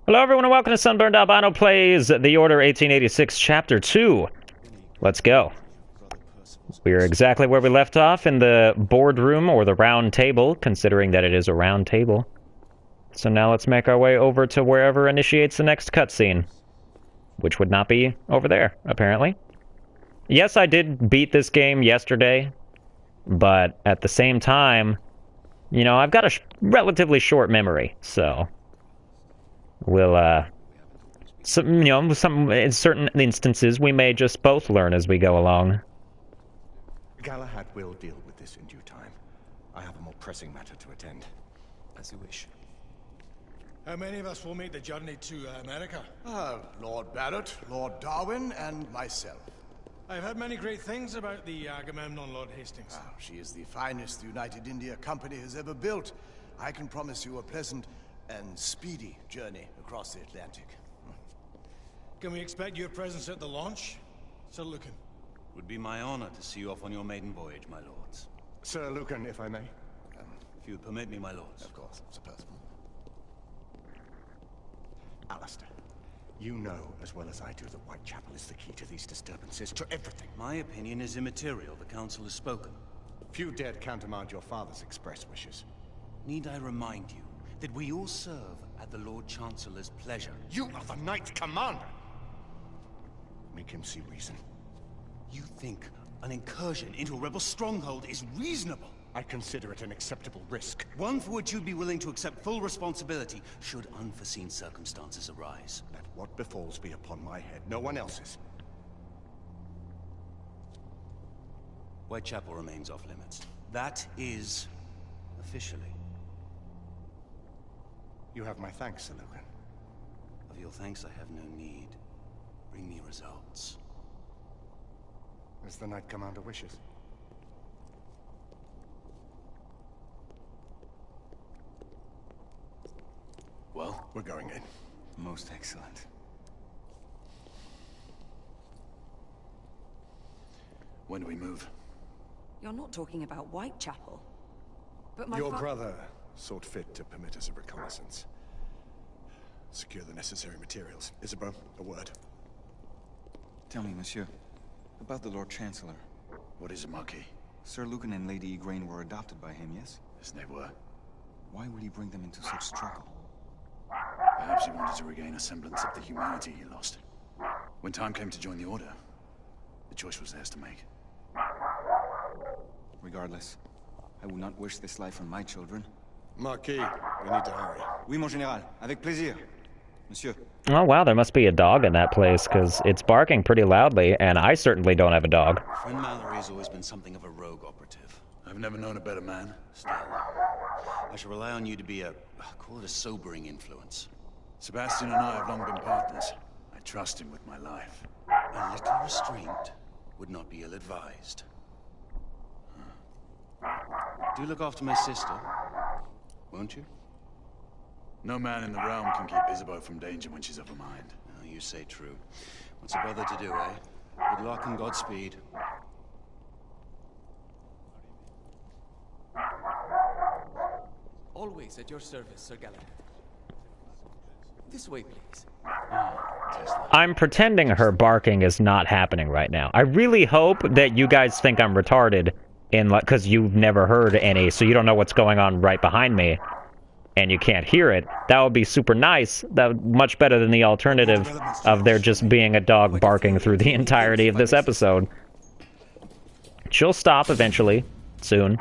Hello everyone and welcome to Sunburned Albino Plays The Order 1886 Chapter 2. Let's go. We are exactly where we left off in the boardroom or the round table, considering that it is a round table. So now let's make our way over to wherever initiates the next cutscene. Which would not be over there, apparently. Yes, I did beat this game yesterday, but at the same time, you know, I've got a relatively short memory, so we'll, in certain instances, we may just both learn as we go along. Galahad will deal with this in due time. I have a more pressing matter to attend. As you wish. How many of us will make the journey to America? Lord Barrett, Lord Darwin, and myself. I've heard many great things about the Agamemnon, Lord Hastings. She is the finest the United India Company has ever built. I can promise you a pleasant and speedy journey across the Atlantic. Can we expect your presence at the launch? Sir Lucan. Would be my honor to see you off on your maiden voyage, my lords. Sir Lucan, if I may. If you would permit me, my lords. Of course, Sir Percival. Alistair, you know as well as I do that Whitechapel is the key to these disturbances, to everything. My opinion is immaterial. The council has spoken. Few dared countermand your father's express wishes. Need I remind you that we all serve at the Lord Chancellor's pleasure? You are the Knight Commander! Make him see reason. You think an incursion into a rebel stronghold is reasonable? I consider it an acceptable risk. One for which you'd be willing to accept full responsibility should unforeseen circumstances arise. Let what befalls be upon my head, no one else's. Whitechapel remains off limits. That is officially. You have my thanks, Sir Lucan. Of your thanks I have no need. Bring me results. As the Knight Commander wishes. Well, we're going in. Most excellent. When do we move? You're not talking about Whitechapel. But my Your brother sought fit to permit us a reconnaissance. Secure the necessary materials. Isabeau, a word. Tell me, monsieur, about the Lord Chancellor. What is it, Marquis? Sir Lucan and Lady Igraine were adopted by him, yes? Yes, they were. Why would he bring them into such struggle? Perhaps he wanted to regain a semblance of the humanity he lost. When time came to join the Order, the choice was theirs to make. Regardless, I would not wish this life on my children. Marquis, we need to hurry. Oui, mon général. Avec plaisir. Monsieur. Oh wow, there must be a dog in that place, because it's barking pretty loudly, and I certainly don't have a dog. Friend Mallory has always been something of a rogue operative. I've never known a better man. Still, I shall rely on you to be a, call it a sobering influence. Sebastian and I have long been partners. I trust him with my life. A little restraint would not be ill-advised. Do look after my sister, won't you? No man in the realm can keep Isabeau from danger when she's of a mind. Oh, you say true. What's a brother to do, eh? Good luck and Godspeed. Always at your service, Sir Galahad. This way, please. I'm pretending her barking is not happening right now. I really hope that you guys think I'm retarded, because you've never heard any, so you don't know what's going on right behind me, and you can't hear it. That would be super nice. That would much better than the alternative of there just being a dog barking through the entirety of this episode. She'll stop eventually, soon.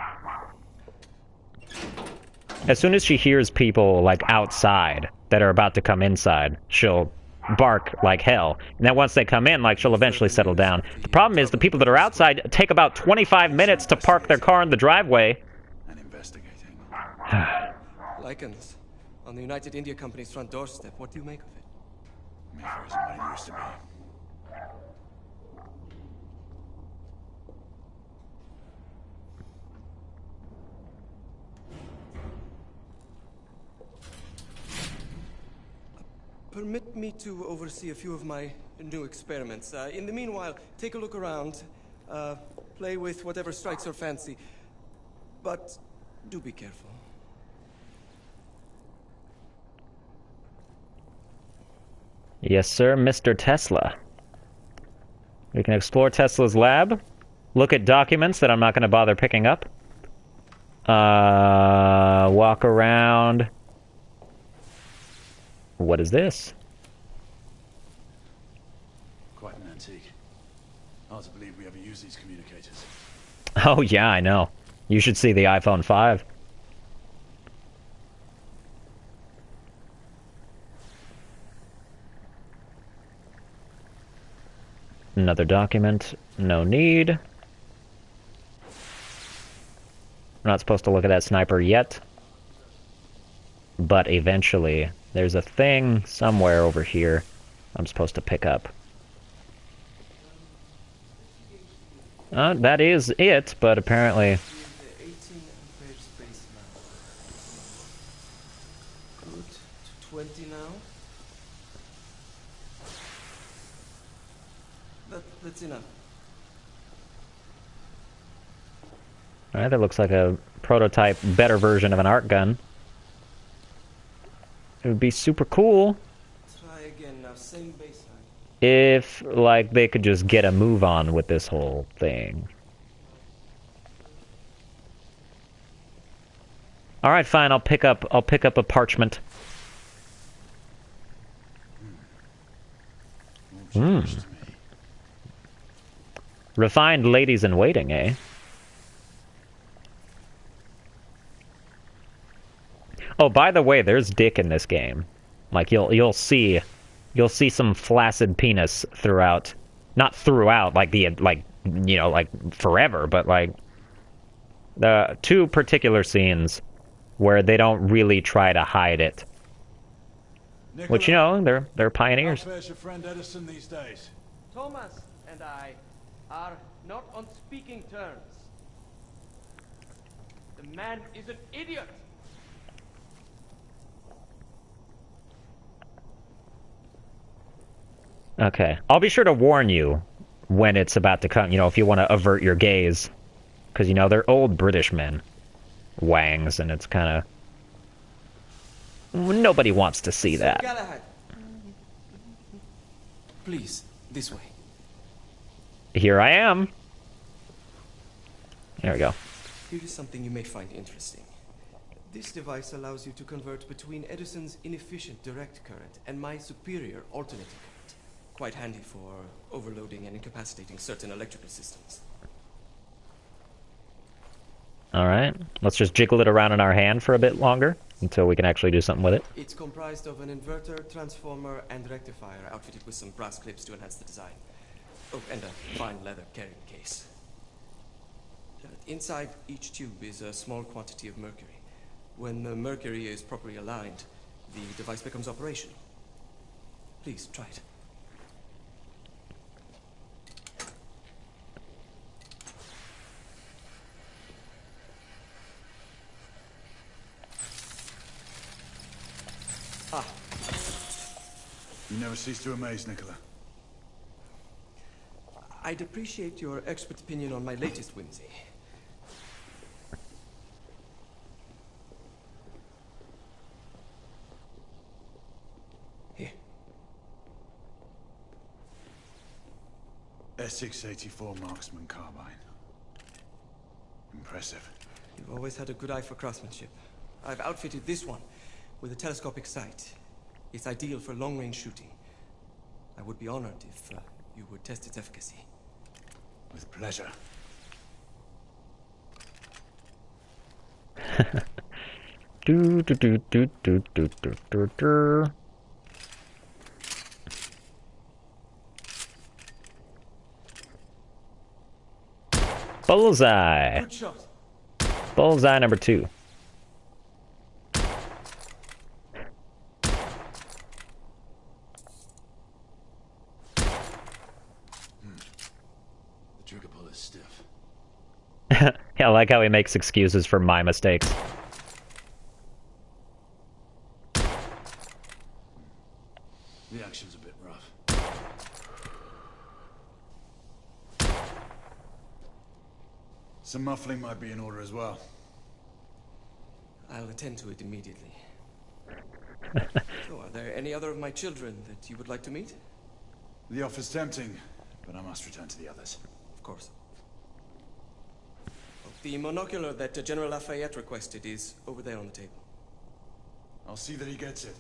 As soon as she hears people, like, outside that are about to come inside, she'll bark like hell. And then once they come in, like, she'll eventually settle down. The problem is the people that are outside take about 25 minutes to park their car in the driveway. And investigating. Lycans, on the United India Company's front doorstep. What do you make of it? Mayfair isn't what it used to be. Permit me to oversee a few of my new experiments. In the meanwhile, take a look around. Play with whatever strikes your fancy. But, do be careful. Yes, sir, Mr. Tesla. We can explore Tesla's lab, look at documents that I'm not going to bother picking up, walk around. What is this? Quite an antique. Hard to believe we ever use these communicators. Oh yeah, I know. You should see the iPhone 5. Another document. No need. I'm not supposed to look at that sniper yet. But eventually, there's a thing somewhere over here I'm supposed to pick up. That is it, but apparently... Good. To 20 now. That's enough. Alright, that looks like a prototype, better version of an arc gun. It would be super cool Try again now, same baseline. if, like, they could just get a move on with this whole thing. Alright, fine, I'll pick up a parchment. Refined ladies in waiting, eh? Oh, by the way, there's dick in this game. Like you'll see some flaccid penis throughout. Not throughout, like forever, but like the two particular scenes where they don't really try to hide it. Nicola, Which, you know, they're pioneers. how fares your friend Edison these days? Thomas and I are not on speaking terms. The man is an idiot. Okay. I'll be sure to warn you when it's about to come, you know, if you want to avert your gaze. Because, you know, they're old British men. Wangs, and it's kind of... Nobody wants to see that. Galahad. Please, this way. Here I am. There we go. Here is something you may find interesting. This device allows you to convert between Edison's inefficient direct current and my superior alternating current. Quite handy for overloading and incapacitating certain electrical systems. Alright. Let's just jiggle it around in our hand for a bit longer until we can actually do something with it. It's comprised of an inverter, transformer, and rectifier outfitted with some brass clips to enhance the design. Oh, and a fine leather carrying case. Inside each tube is a small quantity of mercury. When the mercury is properly aligned, the device becomes operational. Please, try it. Ah. You never cease to amaze, Nicola. I'd appreciate your expert opinion on my latest whimsy. Here. S684 Marksman Carbine. Impressive. You've always had a good eye for craftsmanship. I've outfitted this one with a telescopic sight. It's ideal for long-range shooting. I would be honored if you would test its efficacy. With pleasure. Do do do do do do do do do. Bullseye. Good shot. Bullseye number 2. The trigger pull is stiff. Yeah, I like how he makes excuses for my mistakes. The action's a bit rough. Some muffling might be in order as well. I'll attend to it immediately. So, are there any other of my children that you would like to meet? The offer's tempting, but I must return to the others. Of course. The monocular that General Lafayette requested is over there on the table. I'll see that he gets it.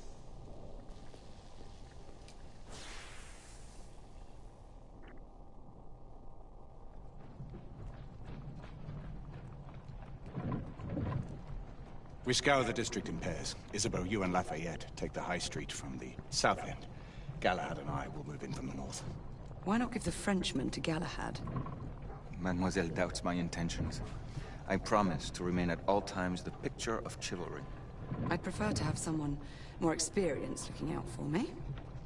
We scour the district in pairs. Isabeau, you and Lafayette take the high street from the south end. Galahad and I will move in from the north. Why not give the Frenchman to Galahad? Mademoiselle doubts my intentions. I promise to remain at all times the picture of chivalry. I'd prefer to have someone more experienced looking out for me.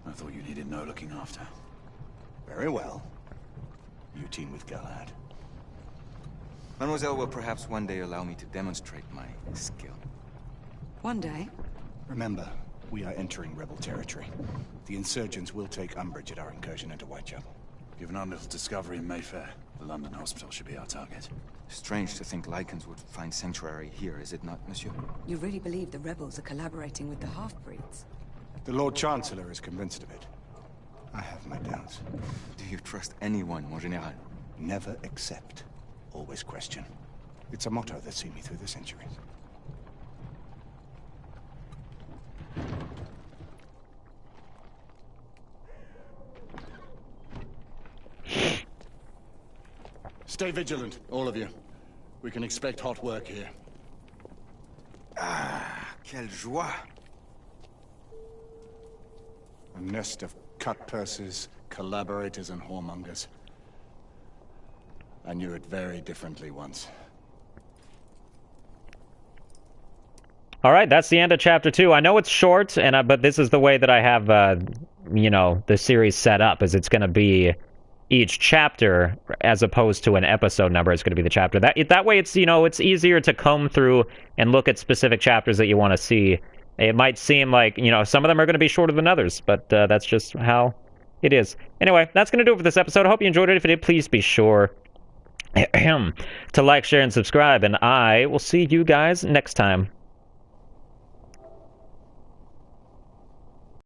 I thought you needed no looking after. Very well. You team with Galahad. Mademoiselle will perhaps one day allow me to demonstrate my skill. One day? Remember, we are entering rebel territory. The insurgents will take umbrage at our incursion into Whitechapel. Given our little discovery in Mayfair, the London hospital should be our target. Strange to think Lycans would find sanctuary here, is it not, monsieur? You really believe the rebels are collaborating with the half-breeds? The Lord Chancellor is convinced of it. I have my doubts. Do you trust anyone, mon général? Never accept. Always question. It's a motto that's seen me through the centuries. Stay vigilant, all of you. We can expect hot work here. Ah, quelle joie! A nest of cut-purses, collaborators, and whoremongers. I knew it very differently once. All right, that's the end of chapter 2. I know it's short, but this is the way that I have, you know, the series set up, is it's going to be each chapter as opposed to an episode number is going to be the chapter. That way it's, you know, it's easier to comb through and look at specific chapters that you want to see. It might seem like, you know, some of them are going to be shorter than others, but that's just how it is. Anyway, that's going to do it for this episode. I hope you enjoyed it. If you did, please be sure to like, share, and subscribe, and I will see you guys next time.